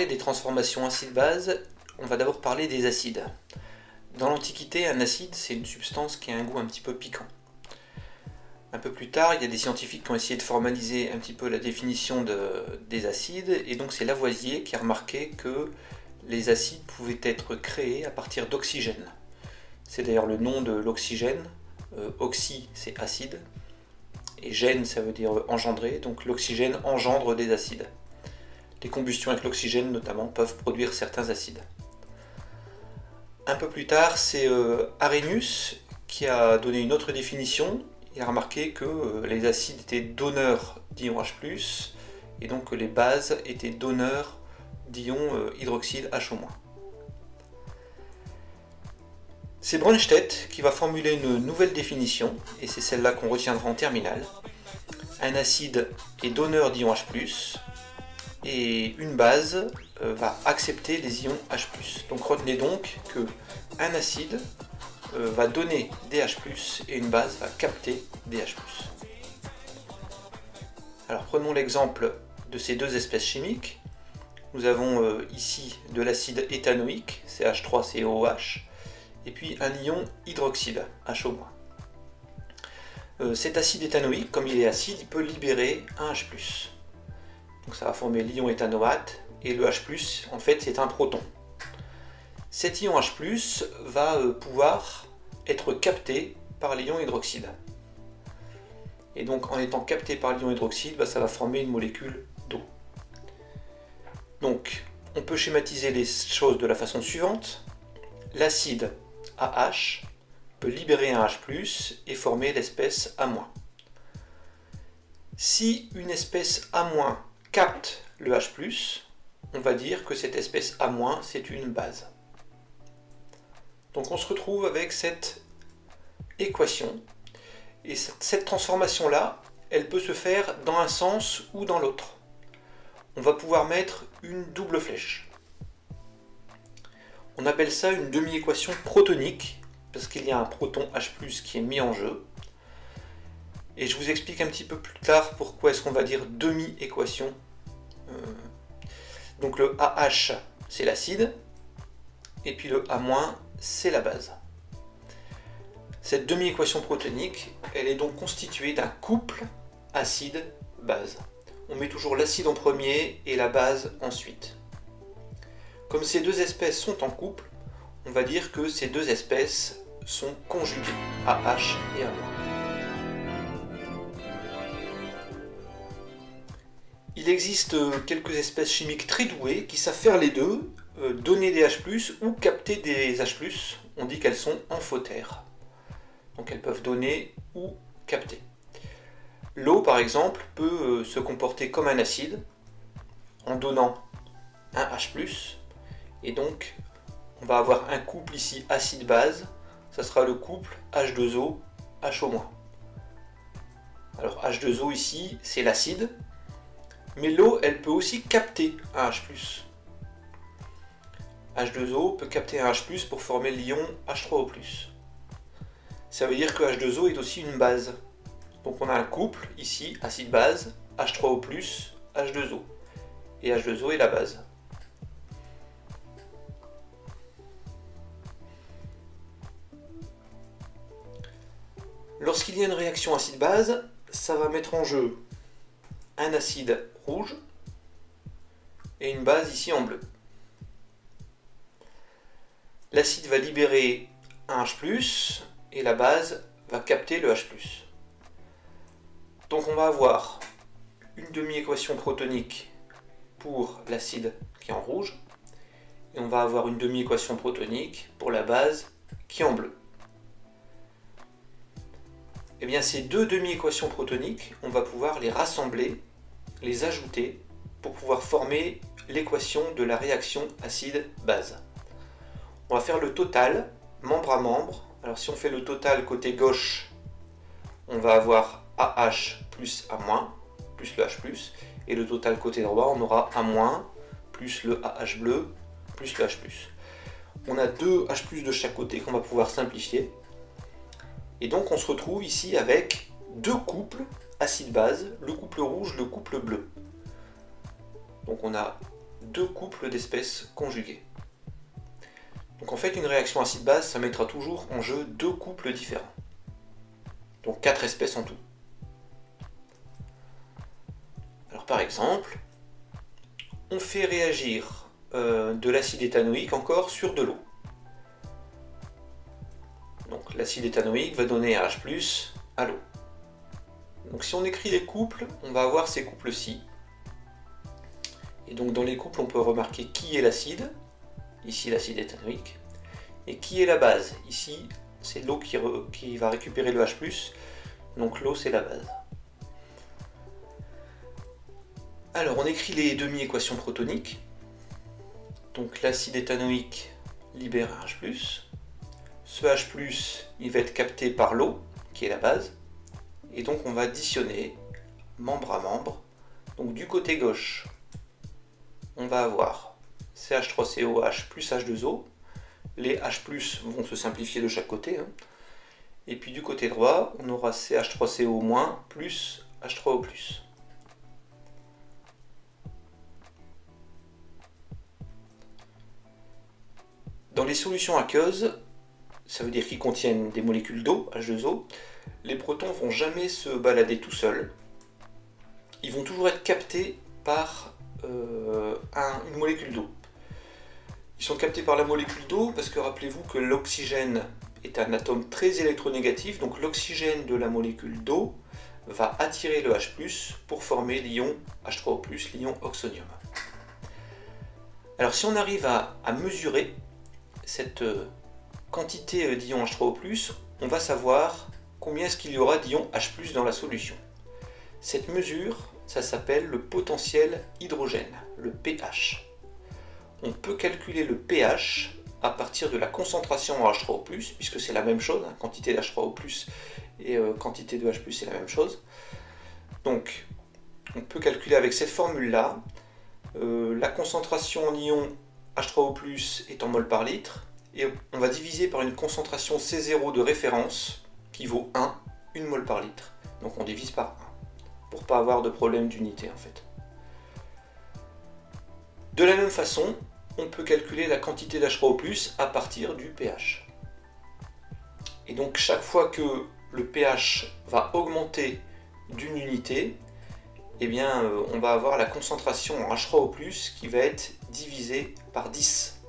parler des transformations acide-base, on va d'abord parler des acides. Dans l'Antiquité, un acide, c'est une substance qui a un goût un petit peu piquant. Un peu plus tard, il y a des scientifiques qui ont essayé de formaliser un petit peu la définition des acides, et donc c'est Lavoisier qui a remarqué que les acides pouvaient être créés à partir d'oxygène. C'est d'ailleurs le nom de l'oxygène. Oxy, c'est acide, et gène, ça veut dire engendrer, donc l'oxygène engendre des acides. Les combustions avec l'oxygène, notamment, peuvent produire certains acides. Un peu plus tard, c'est Arrhenius qui a donné une autre définition. Il a remarqué que les acides étaient donneurs d'ions H+, et donc que les bases étaient donneurs d'ions hydroxyle HO-. C'est Bronsted qui va formuler une nouvelle définition, et c'est celle-là qu'on retiendra en terminale. Un acide est donneur d'ions H+, et une base va accepter les ions H+. Donc retenez donc que un acide va donner des H+, et une base va capter des H+. Alors prenons l'exemple de ces deux espèces chimiques. Nous avons ici de l'acide éthanoïque, CH3COOH, et puis un ion hydroxyle, HO-. Cet acide éthanoïque, comme il est acide, il peut libérer un H+. Donc ça va former l'ion éthanoate, et le H+, en fait, c'est un proton. Cet ion H+, va pouvoir être capté par l'ion hydroxyle. Et donc, en étant capté par l'ion hydroxyle, ça va former une molécule d'eau. Donc, on peut schématiser les choses de la façon suivante. L'acide AH peut libérer un H+, et former l'espèce A-. Si une espèce A- capte le H+, on va dire que cette espèce A-, c'est une base. Donc on se retrouve avec cette équation, et cette transformation-là, elle peut se faire dans un sens ou dans l'autre. On va pouvoir mettre une double flèche. On appelle ça une demi-équation protonique, parce qu'il y a un proton H+, qui est mis en jeu. Et je vous explique un petit peu plus tard pourquoi est-ce qu'on va dire demi-équation. Donc le AH, c'est l'acide, et puis le A-, c'est la base. Cette demi-équation protonique, elle est donc constituée d'un couple acide-base. On met toujours l'acide en premier et la base ensuite. Comme ces deux espèces sont en couple, on va dire que ces deux espèces sont conjuguées, AH et A-. Il existe quelques espèces chimiques très douées qui savent faire les deux, donner des H+, ou capter des H+. On dit qu'elles sont amphotères. Donc elles peuvent donner ou capter. L'eau, par exemple, peut se comporter comme un acide en donnant un H+, et donc on va avoir un couple ici acide-base, ça sera le couple H2O, HO-. Alors H2O ici, c'est l'acide, mais l'eau, elle peut aussi capter un H+. H2O peut capter un H+, pour former l'ion H3O+. Ça veut dire que H2O est aussi une base. Donc on a un couple, ici, acide-base, H3O+, H2O. Et H2O est la base. Lorsqu'il y a une réaction acide-base, ça va mettre en jeu un acide rouge et une base ici en bleu. L'acide va libérer un H+, et la base va capter le H+. Donc on va avoir une demi-équation protonique pour l'acide qui est en rouge, et on va avoir une demi-équation protonique pour la base qui est en bleu. Et bien ces deux demi-équations protoniques, on va pouvoir les rassembler, les ajouter, pour pouvoir former l'équation de la réaction acide-base. On va faire le total, membre à membre. Alors si on fait le total côté gauche, on va avoir AH plus A-, plus le H+, et le total côté droit, on aura A-, plus le AH bleu, plus le H+. On a deux H+ de chaque côté qu'on va pouvoir simplifier. Et donc on se retrouve ici avec deux couples acide-base, le couple rouge, le couple bleu. Donc on a deux couples d'espèces conjuguées. Donc en fait, une réaction acide-base, ça mettra toujours en jeu deux couples différents. Donc 4 espèces en tout. Alors par exemple, on fait réagir de l'acide éthanoïque encore sur de l'eau. Donc l'acide éthanoïque va donner un H+ à l'eau. Donc si on écrit les couples, on va avoir ces couples-ci. Et donc dans les couples, on peut remarquer qui est l'acide, ici l'acide éthanoïque, et qui est la base. Ici, c'est l'eau qui va récupérer le H+, donc l'eau c'est la base. Alors on écrit les demi-équations protoniques. Donc l'acide éthanoïque libère un H+. Ce H+, il va être capté par l'eau, qui est la base. Et donc on va additionner membre à membre. Donc du côté gauche, on va avoir CH3COH plus H2O. Les H+ vont se simplifier de chaque côté. Et puis du côté droit, on aura CH3CO- plus H3O+. Dans les solutions aqueuses, ça veut dire qu'ils contiennent des molécules d'eau, H2O, les protons ne vont jamais se balader tout seuls. Ils vont toujours être captés par une molécule d'eau. Ils sont captés par la molécule d'eau parce que rappelez-vous que l'oxygène est un atome très électronégatif, donc l'oxygène de la molécule d'eau va attirer le H+ pour former l'ion H3O+, l'ion oxonium. Alors si on arrive à mesurer cette quantité d'ion H3O+, on va savoir combien est-ce qu'il y aura d'ion H+ dans la solution. Cette mesure, ça s'appelle le potentiel hydrogène, le pH. On peut calculer le pH à partir de la concentration en H3O+, puisque c'est la même chose, quantité d'H3O+, et quantité de H+, c'est la même chose. Donc, on peut calculer avec cette formule-là, la concentration en ion H3O+ est en mol par litre, et on va diviser par une concentration C0 de référence, qui vaut 1 mol par litre. Donc on divise par 1, pour ne pas avoir de problème d'unité en fait. De la même façon, on peut calculer la quantité d'H3O+ à partir du pH. Et donc chaque fois que le pH va augmenter d'une unité, eh bien, on va avoir la concentration en H3O+, qui va être divisée par 10.